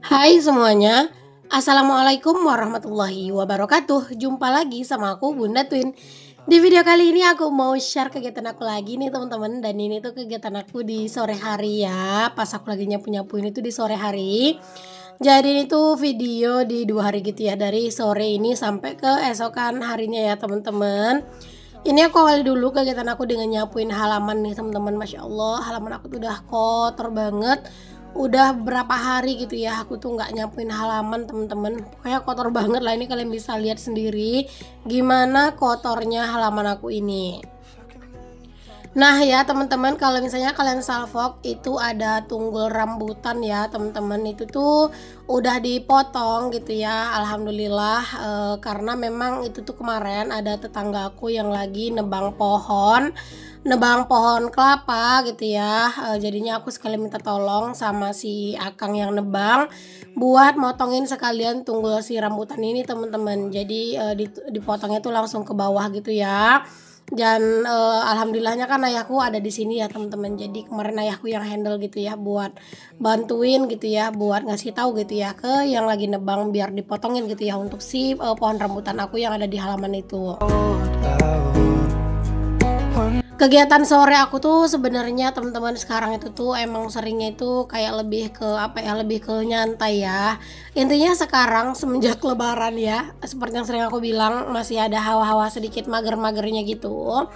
Hai semuanya, Assalamualaikum warahmatullahi wabarakatuh. Jumpa lagi sama aku Bunda Twin. Di video kali ini aku mau share kegiatan aku lagi nih teman-teman. Dan ini tuh kegiatan aku di sore hari ya. Pas aku lagi nyapu-nyapuin itu di sore hari. Jadi ini tuh video di 2 hari gitu ya. Dari sore ini sampai ke esokan harinya ya teman-teman. Ini aku awali dulu kegiatan aku dengan nyapuin halaman nih teman-teman. Masya Allah, halaman aku tuh udah kotor banget. Udah berapa hari gitu ya aku tuh nggak nyapuin halaman teman-teman. Pokoknya kotor banget lah, ini kalian bisa lihat sendiri gimana kotornya halaman aku ini. Nah ya teman-teman, kalau misalnya kalian salvok itu ada tunggul rambutan ya teman-teman, itu tuh udah dipotong gitu ya. Alhamdulillah, karena memang itu tuh kemarin ada tetanggaku yang lagi nebang pohon kelapa gitu ya. Jadinya aku sekali minta tolong sama si akang yang nebang buat motongin sekalian tunggul si rambutan ini teman-teman. Jadi dipotongnya tuh langsung ke bawah gitu ya. Dan alhamdulillahnya kan ayahku ada di sini ya teman-teman. Jadi kemarin ayahku yang handle gitu ya, buat bantuin gitu ya, buat ngasih tahu gitu ya ke yang lagi nebang biar dipotongin gitu ya untuk si pohon rambutan aku yang ada di halaman itu. Kegiatan sore aku tuh sebenarnya teman-teman sekarang itu tuh emang seringnya itu kayak lebih ke apa ya, lebih ke nyantai ya. Intinya sekarang semenjak lebaran ya, seperti yang sering aku bilang, masih ada hawa-hawa sedikit mager-magernya gitu.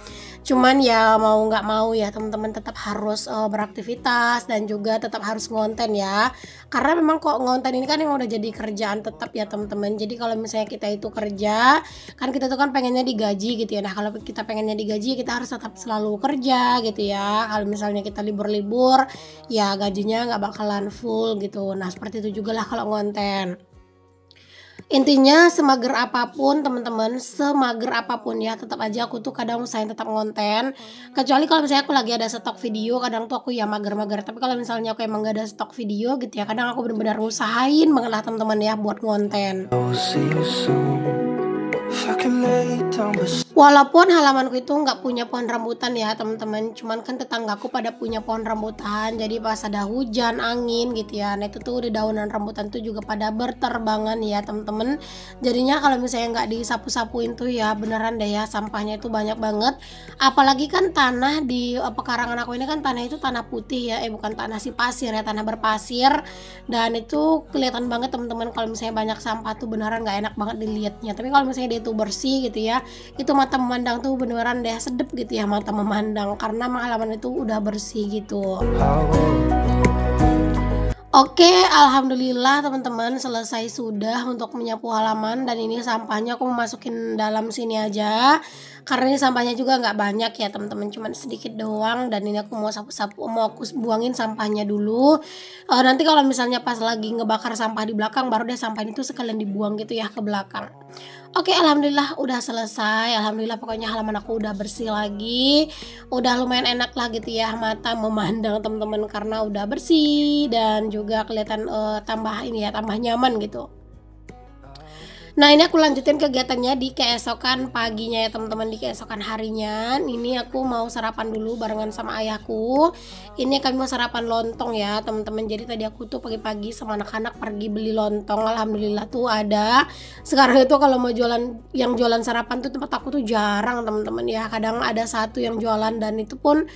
Cuman ya mau nggak mau ya teman-teman tetap harus beraktivitas dan juga tetap harus ngonten ya. Karena memang kok ngonten ini kan yang udah jadi kerjaan tetap ya teman-teman. Jadi kalau misalnya kita itu kerja, kan kita tuh kan pengennya digaji gitu ya. Nah kalau kita pengennya digaji, kita harus tetap selalu kerja gitu ya. Kalau misalnya kita libur-libur, ya gajinya nggak bakalan full gitu. Nah seperti itu juga lah kalau ngonten. Intinya semager apapun teman-teman, semager apapun ya, tetap aja aku tuh kadang usahain tetap ngonten. Kecuali kalau misalnya aku lagi ada stok video, kadang tuh aku ya mager-mager. Tapi kalau misalnya aku emang gak ada stok video gitu ya, kadang aku benar-benar ngusahain banget lah teman-teman ya buat ngonten. Walaupun halamanku itu nggak punya pohon rambutan ya teman-teman, cuman kan tetanggaku pada punya pohon rambutan. Jadi pas ada hujan, angin gitu ya, nah itu tuh dedaunan rambutan tuh juga pada berterbangan ya teman-teman. Jadinya kalau misalnya nggak disapu-sapuin tuh ya beneran deh ya, sampahnya itu banyak banget. Apalagi kan tanah di pekarangan aku ini kan tanah itu tanah putih ya, bukan tanah si pasir ya, tanah berpasir. Dan itu kelihatan banget teman-teman kalau misalnya banyak sampah tuh beneran nggak enak banget dilihatnya. Tapi kalau misalnya dia tuh bersih gitu ya, itu mata memandang tuh beneran deh sedep gitu ya mata memandang, karena halaman itu udah bersih gitu. Oke, alhamdulillah teman-teman selesai sudah untuk menyapu halaman. Dan ini sampahnya aku masukin dalam sini aja, karena ini sampahnya juga nggak banyak ya teman-teman, cuman sedikit doang. Dan ini aku mau sapu-sapu, mau aku buangin sampahnya dulu. Nanti kalau misalnya pas lagi ngebakar sampah di belakang, baru deh sampah itu sekalian dibuang gitu ya ke belakang. Oke, alhamdulillah udah selesai. Alhamdulillah pokoknya halaman aku udah bersih lagi. Udah lumayan enak lah gitu ya mata memandang teman-teman, karena udah bersih dan juga kelihatan tambah ini ya, tambah nyaman gitu. Nah ini aku lanjutin kegiatannya di keesokan paginya ya teman-teman, di keesokan harinya. Ini aku mau sarapan dulu barengan sama ayahku. Ini kami mau sarapan lontong ya teman-teman. Jadi tadi aku tuh pagi-pagi sama anak-anak pergi beli lontong. Alhamdulillah tuh ada. Sekarang itu kalau mau jualan, yang jualan sarapan tuh tempat aku tuh jarang teman-teman ya. Kadang ada satu yang jualan, dan itu pun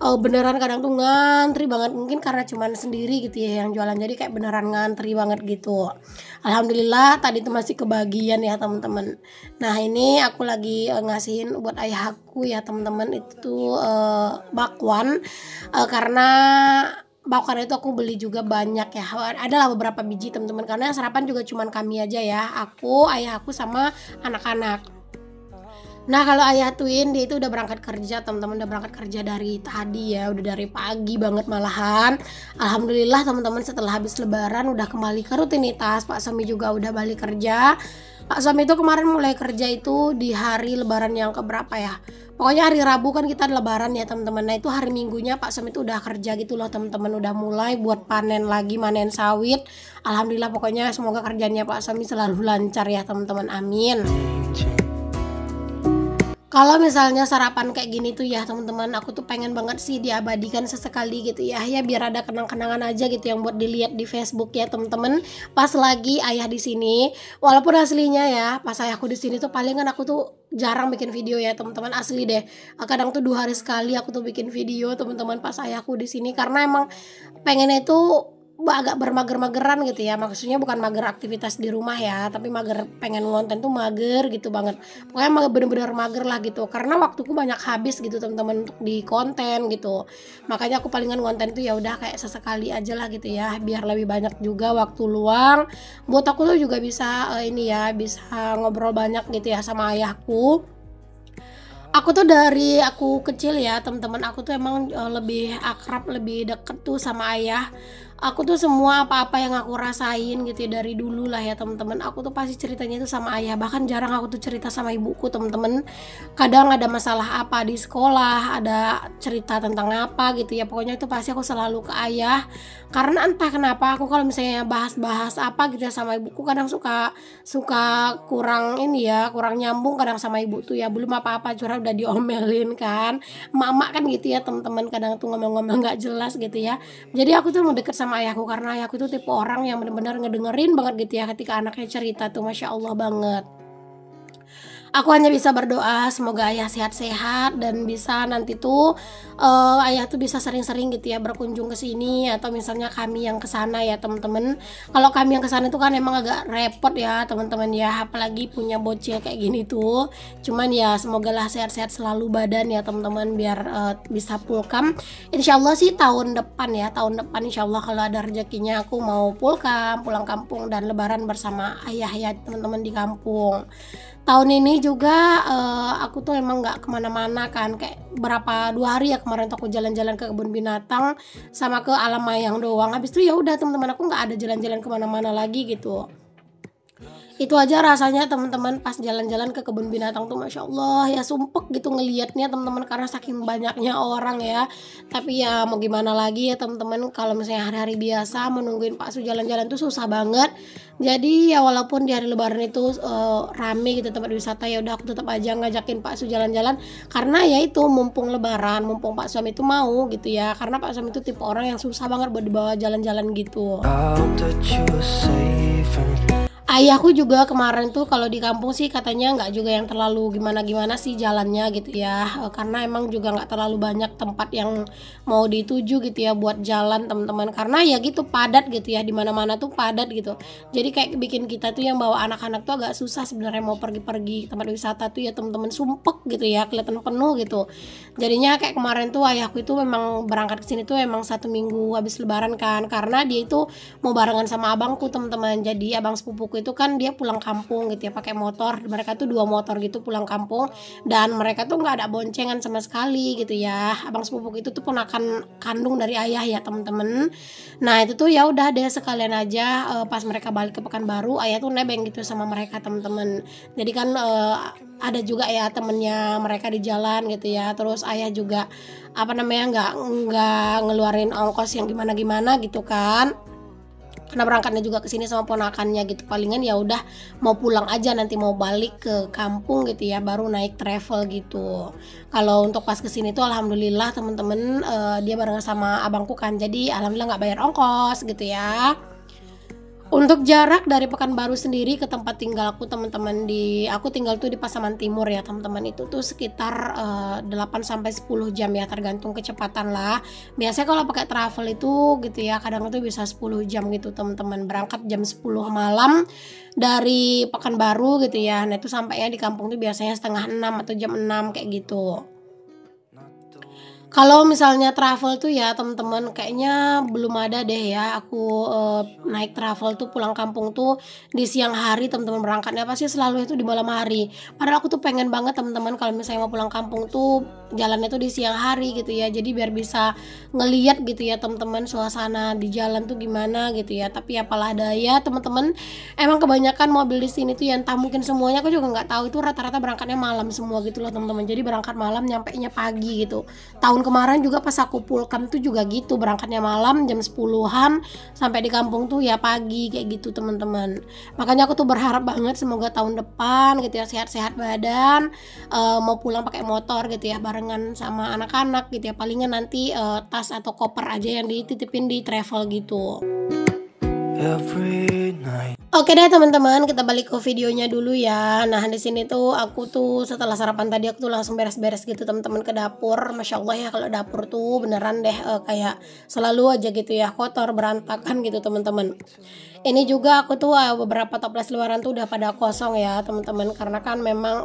beneran kadang tuh ngantri banget. Mungkin karena cuman sendiri gitu ya yang jualan, jadi kayak beneran ngantri banget gitu. Alhamdulillah tadi tuh masih kebagian ya teman-teman. Nah ini aku lagi ngasihin buat ayahku ya teman-teman, itu tuh bakwan, karena bakwan itu aku beli juga banyak ya, adalah beberapa biji teman-teman, karena sarapan juga cuman kami aja ya, aku, ayahku sama anak-anak. Nah kalau ayah Twin dia itu udah berangkat kerja teman-teman, udah berangkat kerja dari tadi ya, udah dari pagi banget malahan. Alhamdulillah teman-teman, setelah habis lebaran udah kembali ke rutinitas. Pak Sami juga udah balik kerja. Pak Sami itu kemarin mulai kerja itu di hari lebaran yang keberapa ya, pokoknya hari Rabu kan kita lebaran ya teman-teman. Nah itu hari Minggunya Pak Sami itu udah kerja gitu loh teman-teman, udah mulai buat panen lagi, manen sawit. Alhamdulillah pokoknya semoga kerjanya Pak Sami selalu lancar ya teman-teman, amin. Kalau misalnya sarapan kayak gini tuh ya teman-teman, aku tuh pengen banget sih diabadikan sesekali gitu ya, ya biar ada kenang-kenangan aja gitu yang buat dilihat di Facebook ya teman-teman. Pas lagi ayah di sini, walaupun aslinya ya pas ayahku di sini tuh palingan aku tuh jarang bikin video ya teman-teman, asli deh. Kadang tuh 2 hari sekali aku tuh bikin video teman-teman pas ayahku di sini, karena emang pengennya itu agak bermager-mageran gitu ya, maksudnya bukan mager aktivitas di rumah ya, tapi mager pengen ngonten tuh mager gitu banget, pokoknya bener-bener mager lah gitu, karena waktuku banyak habis gitu teman-teman untuk di konten gitu. Makanya aku palingan konten tuh ya udah kayak sesekali aja lah gitu ya, biar lebih banyak juga waktu luang buat aku tuh juga bisa ini ya, bisa ngobrol banyak gitu ya sama ayahku. Aku tuh dari aku kecil ya teman-teman, aku tuh emang lebih akrab, lebih deket tuh sama ayah. Aku tuh semua apa-apa yang aku rasain gitu ya, dari dulu lah ya teman-teman, aku tuh pasti ceritanya itu sama ayah. Bahkan jarang aku tuh cerita sama ibuku teman-teman. Kadang ada masalah apa di sekolah, ada cerita tentang apa gitu ya, pokoknya itu pasti aku selalu ke ayah. Karena entah kenapa aku kalau misalnya bahas-bahas apa gitu ya sama ibuku, kadang suka suka kurang ini ya, kurang nyambung kadang sama ibu tuh ya, belum apa-apa curhat udah diomelin kan. Emak-emak kan gitu ya teman-teman, kadang tuh ngomong-ngomong nggak jelas gitu ya. Jadi aku tuh mau deket sama ayahku karena ayahku tuh tipe orang yang benar-benar ngedengerin banget gitu ya ketika anaknya cerita tuh, masya Allah banget. Aku hanya bisa berdoa semoga ayah sehat-sehat dan bisa nanti tuh ayah tuh bisa sering-sering gitu ya berkunjung ke sini, atau misalnya kami yang ke sana ya teman-teman. Kalau kami yang ke sana tuh kan emang agak repot ya teman-teman ya, apalagi punya bocil kayak gini tuh. Cuman ya semoga lah sehat-sehat selalu badan ya teman-teman, biar bisa pulkam. Insyaallah sih tahun depan ya, tahun depan insyaallah kalau ada rezekinya aku mau pulkam, pulang kampung dan lebaran bersama ayah ya teman-teman di kampung. Tahun ini juga aku tuh emang nggak kemana-mana kan, kayak berapa 2 hari ya kemarin tuh aku jalan-jalan ke kebun binatang sama ke alam mayang doang. Habis itu ya udah teman-teman, aku nggak ada jalan-jalan kemana-mana lagi gitu. Itu aja rasanya teman-teman pas jalan-jalan ke kebun binatang tuh masya Allah ya, sumpek gitu ngelihatnya teman-teman, karena saking banyaknya orang ya. Tapi ya mau gimana lagi ya teman-teman, kalau misalnya hari-hari biasa menungguin Pak Su jalan-jalan tuh susah banget. Jadi ya walaupun di hari lebaran itu rame gitu tempat wisata, ya udah aku tetap aja ngajakin Pak Su jalan-jalan, karena ya itu mumpung lebaran, mumpung Pak Suami itu mau gitu ya, karena Pak Suami itu tipe orang yang susah banget buat dibawa jalan-jalan gitu. Ayahku juga kemarin tuh kalau di kampung sih katanya nggak juga yang terlalu gimana-gimana sih jalannya gitu ya, karena emang juga nggak terlalu banyak tempat yang mau dituju gitu ya buat jalan teman-teman, karena ya gitu padat gitu ya, di mana-mana tuh padat gitu. Jadi kayak bikin kita tuh yang bawa anak-anak tuh agak susah sebenarnya mau pergi-pergi tempat wisata tuh ya teman-teman, sumpek gitu ya, kelihatan penuh gitu. Jadinya kayak kemarin tuh ayahku itu memang berangkat ke sini tuh emang 1 minggu habis lebaran kan, karena dia itu mau barengan sama abangku teman-teman. Jadi abang sepupuku itu kan dia pulang kampung gitu ya pakai motor, mereka tuh 2 motor gitu pulang kampung, dan mereka tuh nggak ada boncengan sama sekali gitu ya. Abang sepupuku itu tuh ponakan kandung dari ayah ya teman-teman. Nah itu tuh ya udah deh sekalian aja pas mereka balik ke Pekanbaru, ayah tuh nebeng gitu sama mereka teman-teman. Jadi kan ada juga ya temennya mereka di jalan gitu ya, terus ayah juga apa namanya nggak ngeluarin ongkos yang gimana-gimana gitu kan, karena berangkatnya juga ke sini sama ponakannya gitu. Palingan ya udah mau pulang aja, nanti mau balik ke kampung gitu ya baru naik travel gitu. Kalau untuk pas ke sini tuh alhamdulillah teman-teman dia barengan sama abangku kan, jadi alhamdulillah nggak bayar ongkos gitu ya. Untuk jarak dari Pekanbaru sendiri ke tempat tinggalku teman-teman, aku tinggal tuh di Pasaman Timur ya teman-teman, itu tuh sekitar 8 sampai 10 jam ya tergantung kecepatan lah. Biasanya kalau pakai travel itu gitu ya kadang itu bisa 10 jam gitu teman-teman, berangkat jam 10 malam dari Pekanbaru gitu ya. Nah itu sampainya di kampung tuh biasanya setengah 6 atau jam 6 kayak gitu. Kalau misalnya travel tuh ya teman-teman kayaknya belum ada deh ya aku naik travel tuh pulang kampung tuh di siang hari teman-teman, berangkatnya pasti selalu itu di malam hari. Padahal aku tuh pengen banget teman-teman kalau misalnya mau pulang kampung tuh jalannya tuh di siang hari gitu ya. Jadi biar bisa ngeliat gitu ya teman-teman suasana di jalan tuh gimana gitu ya. Tapi apalah daya teman-teman, emang kebanyakan mobil di sini tuh ya entah mungkin semuanya aku juga nggak tahu, itu rata-rata berangkatnya malam semua gitu loh teman-teman. Jadi berangkat malam nyampainya pagi gitu. Tahun tahun kemarin juga pas aku pulkam tuh juga gitu, berangkatnya malam jam 10-an, sampai di kampung tuh ya pagi kayak gitu teman-teman. Makanya aku tuh berharap banget semoga tahun depan gitu ya sehat-sehat badan, mau pulang pakai motor gitu ya barengan sama anak-anak gitu ya, palingan nanti tas atau koper aja yang dititipin di travel gitu. Oke deh teman-teman, kita balik ke videonya dulu ya. Nah di sini tuh aku tuh setelah sarapan tadi aku tuh langsung beres-beres gitu teman-teman ke dapur. Masya Allah ya kalau dapur tuh beneran deh kayak selalu aja gitu ya kotor berantakan gitu teman-teman. Ini juga aku tuh beberapa toples luaran tuh udah pada kosong ya teman-teman, karena kan memang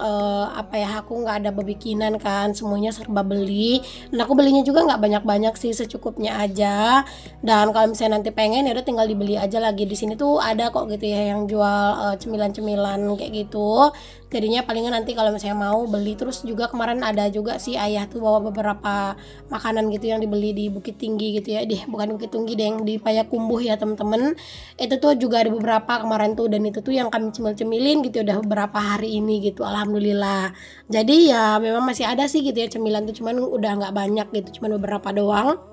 apa ya, aku nggak ada bebikinan kan, semuanya serba beli. Dan aku belinya juga nggak banyak-banyak sih, secukupnya aja. Dan kalau misalnya nanti pengen ya udah tinggal dibeli aja lagi. Di sini tuh ada kok gitu ya yang jual cemilan-cemilan kayak gitu. Jadinya palingan nanti kalau misalnya mau beli. Terus juga kemarin ada juga sih ayah tuh bawa beberapa makanan gitu yang dibeli di Bukit Tinggi gitu ya. Bukan Bukit Tinggi deh, yang di Payakumbuh ya teman-teman. Itu tuh juga ada beberapa kemarin tuh, dan itu tuh yang kami cemil-cemilin gitu udah beberapa hari ini gitu, alhamdulillah. Jadi ya memang masih ada sih gitu ya cemilan tuh, cuman udah nggak banyak gitu, cuman beberapa doang.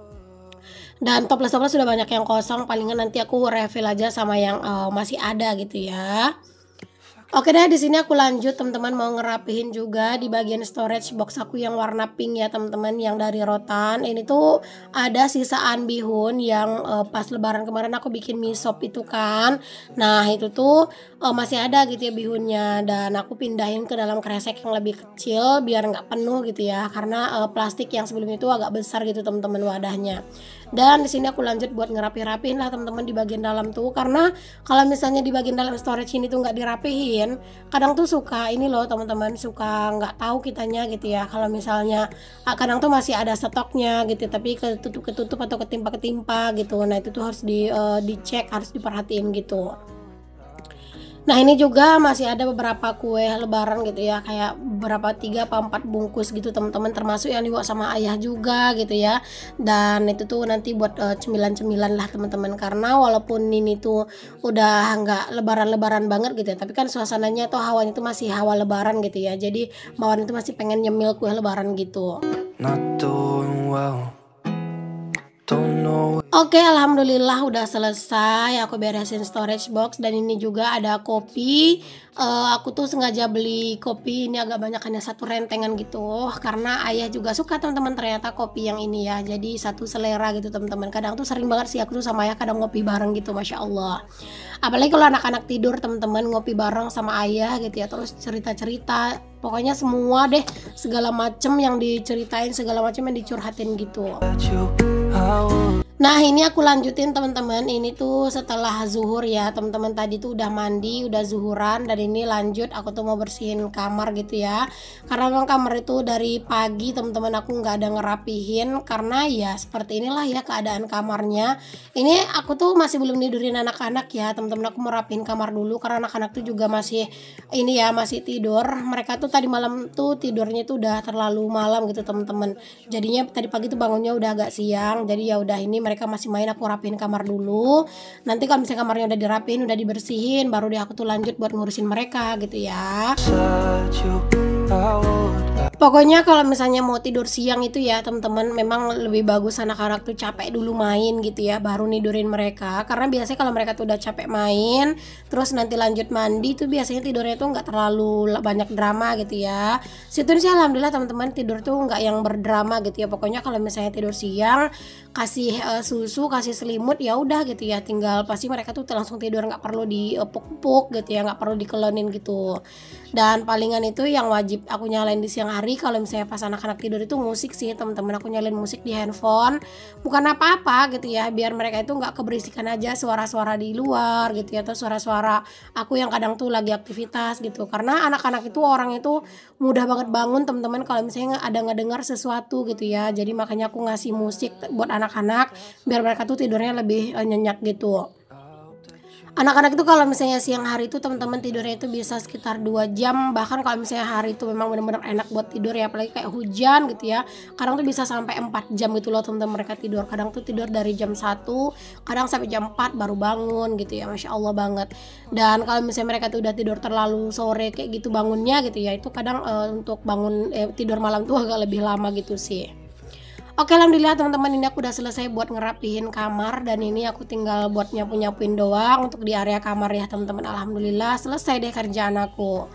Dan toples-toples sudah banyak yang kosong, palingan nanti aku refill aja sama yang masih ada gitu ya. Oke deh, di sini aku lanjut teman-teman, mau ngerapihin juga di bagian storage box aku yang warna pink ya teman-teman, yang dari rotan. Ini tuh ada sisaan bihun yang pas lebaran kemarin aku bikin mie sop itu kan. Nah itu tuh masih ada gitu ya bihunnya, dan aku pindahin ke dalam kresek yang lebih kecil biar nggak penuh gitu ya, karena plastik yang sebelumnya itu agak besar gitu teman-teman wadahnya. Dan di sini aku lanjut buat ngerapi-rapihin lah teman-teman di bagian dalam tuh, karena kalau misalnya di bagian dalam storage ini tuh nggak dirapihin, kadang tuh suka ini loh teman-teman, suka nggak tahu kitanya gitu ya, kalau misalnya kadang tuh masih ada stoknya gitu tapi ketutup atau ketimpa gitu. Nah itu tuh harus dicek, harus diperhatiin gitu. Nah ini juga masih ada beberapa kue lebaran gitu ya, kayak beberapa 3 atau 4 bungkus gitu teman-teman, termasuk yang dibawa sama ayah juga gitu ya. Dan itu tuh nanti buat cemilan-cemilan lah teman-teman, karena walaupun ini tuh udah nggak lebaran-lebaran banget gitu ya, tapi kan suasananya tuh hawanya tuh masih hawa lebaran gitu ya. Jadi bawaan itu masih pengen nyemil kue lebaran gitu. Oke, alhamdulillah udah selesai aku beresin storage box. Dan ini juga ada kopi. Aku tuh sengaja beli kopi ini agak banyak, hanya satu rentengan gitu, karena ayah juga suka teman-teman ternyata kopi yang ini ya, jadi satu selera gitu teman-teman. Kadang tuh sering banget sih aku tuh sama ayah kadang ngopi bareng gitu, masya Allah. Apalagi kalau anak-anak tidur teman-teman, ngopi bareng sama ayah gitu ya, terus cerita-cerita, pokoknya semua deh, segala macem yang diceritain, segala macem yang dicurhatin gitu. Nah ini aku lanjutin teman-teman, ini tuh setelah zuhur ya teman-teman, tadi tuh udah mandi, udah zuhuran, dan ini lanjut aku tuh mau bersihin kamar gitu ya, karena memang kamar itu dari pagi teman-teman aku nggak ada ngerapihin, karena ya seperti inilah ya keadaan kamarnya. Ini aku tuh masih belum tidurin anak-anak ya teman-teman, aku mau rapihin kamar dulu karena anak-anak tuh juga masih ini ya, masih tidur. Mereka tuh tadi malam tuh tidurnya tuh udah terlalu malam gitu teman-teman, jadinya tadi pagi tuh bangunnya udah agak siang. Jadi ya udah, ini mereka masih main, aku rapiin kamar dulu. Nanti kalau misalnya kamarnya udah dirapiin, udah dibersihin, baru deh aku tuh lanjut buat ngurusin mereka gitu ya. Pokoknya kalau misalnya mau tidur siang itu ya teman-teman, memang lebih bagus anak-anak tuh capek dulu main gitu ya, baru nidurin mereka. Karena biasanya kalau mereka tuh udah capek main, terus nanti lanjut mandi tuh biasanya tidurnya tuh nggak terlalu banyak drama gitu ya. Situ sih alhamdulillah teman-teman, tidur tuh nggak yang berdrama gitu ya. Pokoknya kalau misalnya tidur siang, kasih susu, kasih selimut, ya udah gitu ya, tinggal pasti mereka tuh langsung tidur, nggak perlu dipuk-puk gitu ya, nggak perlu dikelonin gitu. Dan palingan itu yang wajib aku nyalain di siang hari kalau misalnya pas anak-anak tidur itu musik sih teman-teman, aku nyalain musik di handphone, bukan apa-apa gitu ya, biar mereka itu nggak keberisikan aja suara-suara di luar gitu ya, atau suara-suara aku yang kadang tuh lagi aktivitas gitu, karena anak-anak itu orang itu mudah banget bangun teman-teman kalau misalnya ada ngedengar sesuatu gitu ya. Jadi makanya aku ngasih musik buat anak-anak biar mereka tuh tidurnya lebih nyenyak gitu. Anak-anak itu kalau misalnya siang hari itu teman-teman tidurnya itu bisa sekitar 2 jam, bahkan kalau misalnya hari itu memang benar-benar enak buat tidur ya, apalagi kayak hujan gitu ya, kadang tuh bisa sampai 4 jam gitu loh teman-teman mereka tidur. Kadang tuh tidur dari jam 1, kadang sampai jam 4 baru bangun gitu ya, masya Allah banget. Dan kalau misalnya mereka tuh udah tidur terlalu sore kayak gitu bangunnya gitu ya, itu kadang untuk bangun tidur malam tuh agak lebih lama gitu sih. Oke, alhamdulillah teman-teman, ini aku udah selesai buat ngerapihin kamar dan ini aku tinggal buat nyapu-nyapuin doang untuk di area kamar ya teman-teman. Alhamdulillah selesai deh kerjaan aku.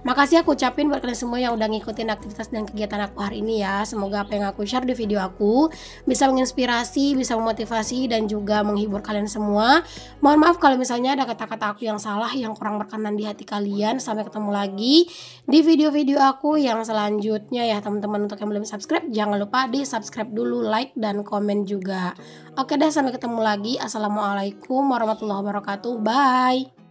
Makasih aku ucapin buat kalian semua yang udah ngikutin aktivitas dan kegiatan aku hari ini ya. Semoga apa yang aku share di video aku bisa menginspirasi, bisa memotivasi dan juga menghibur kalian semua. Mohon maaf kalau misalnya ada kata-kata aku yang salah, yang kurang berkenan di hati kalian. Sampai ketemu lagi di video-video aku yang selanjutnya ya teman-teman. Untuk yang belum subscribe, jangan lupa di subscribe dulu, like dan komen juga. Oke deh, sampai ketemu lagi. Assalamualaikum warahmatullahi wabarakatuh. Bye.